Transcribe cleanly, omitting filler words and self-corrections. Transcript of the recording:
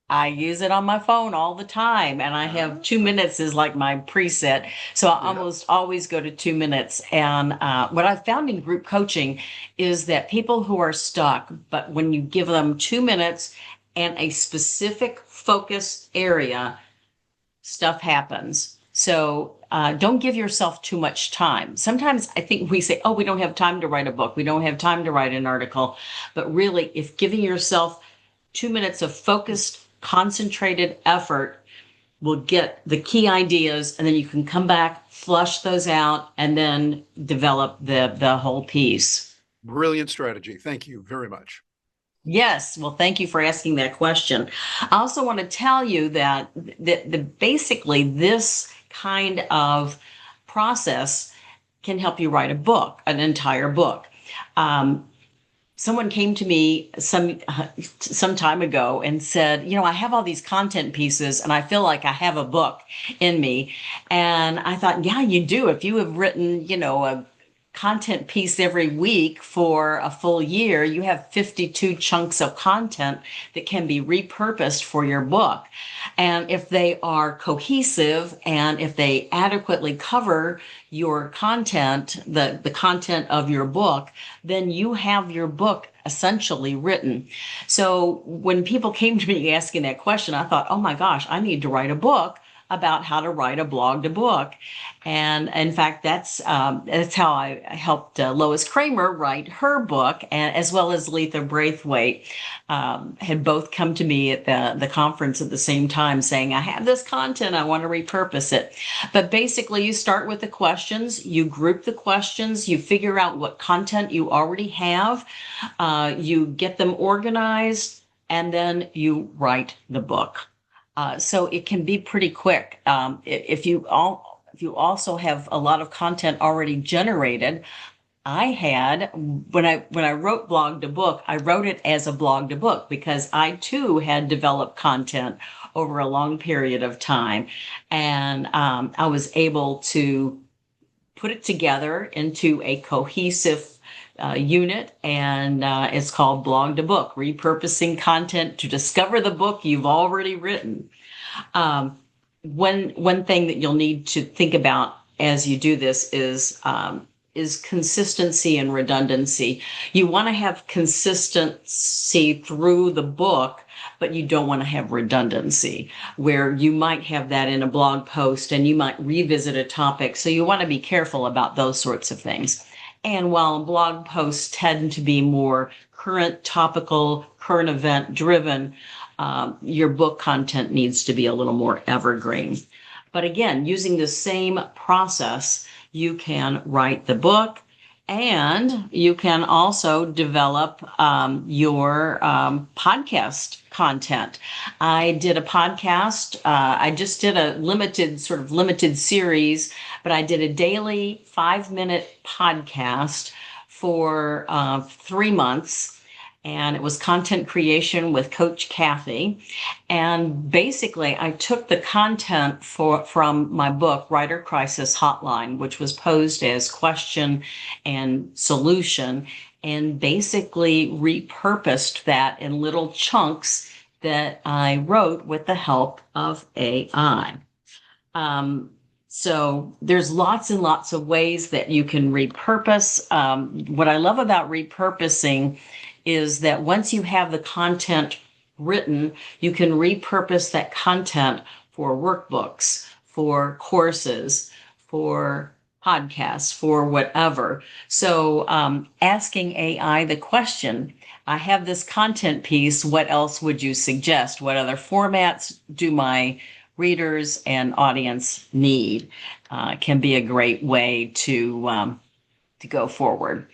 I use it on my phone all the time, and I have 2 minutes is like my preset. So I Yeah. almost always go to 2 minutes. And what I've found in group coaching is that people who are stuck, but when you give them 2 minutes and a specific focus area, stuff happens. So don't give yourself too much time. Sometimes I think we say, oh, we don't have time to write a book. We don't have time to write an article. But really, if giving yourself 2 minutes of focused, concentrated effort will get the key ideas, and then you can come back, flush those out, and then develop the whole piece. Brilliant strategy. Thank you very much. Yes, well, thank you for asking that question. I also want to tell you that basically this kind of process can help you write a book, an entire book. Um, Someone came to me some time ago and said, I have all these content pieces and I feel like I have a book in me. And I thought, yeah, you do. If you have written, a content piece every week for a full year, you have 52 chunks of content that can be repurposed for your book. And if they are cohesive and if they adequately cover your content, the content of your book, then you have your book essentially written. So when people came to me asking that question, I thought, oh my gosh, I need to write a book about how to write a blog to book. And in fact, that's how I helped Lois Kramer write her book, and as well as Letha Braithwaite had both come to me at the conference at the same time saying, I have this content, I want to repurpose it. But basically, you start with the questions, you group the questions, you figure out what content you already have, you get them organized, and then you write the book. So it can be pretty quick. If you also have a lot of content already generated, I had when I wrote blog to book, I wrote it as a blog to book because I too had developed content over a long period of time, and I was able to put it together into a cohesive unit, and it's called Blog to Book, repurposing content to discover the book you've already written. Um, one thing that you'll need to think about as you do this is consistency and redundancy. You want to have consistency through the book, but you don't want to have redundancy where you might have that in a blog post and you might revisit a topic. So you want to be careful about those sorts of things. And while blog posts tend to be more current, topical, current event driven, your book content needs to be a little more evergreen. But again, using the same process, you can write the book and you can also develop your podcast content. I did a podcast. I just did a limited series, but I did a daily 5-minute podcast for 3 months. And it was content creation with Coach Cathy. And basically, I took the content from my book, Writer Crisis Hotline, which was posed as question and solution, and basically repurposed that in little chunks that I wrote with the help of AI. So there's lots and lots of ways that you can repurpose. What I love about repurposing is that once you have the content written, you can repurpose that content for workbooks, for courses, for podcasts, for whatever. So asking AI the question, I have this content piece, what else would you suggest? What other formats do my readers and audience need? Can be a great way to go forward.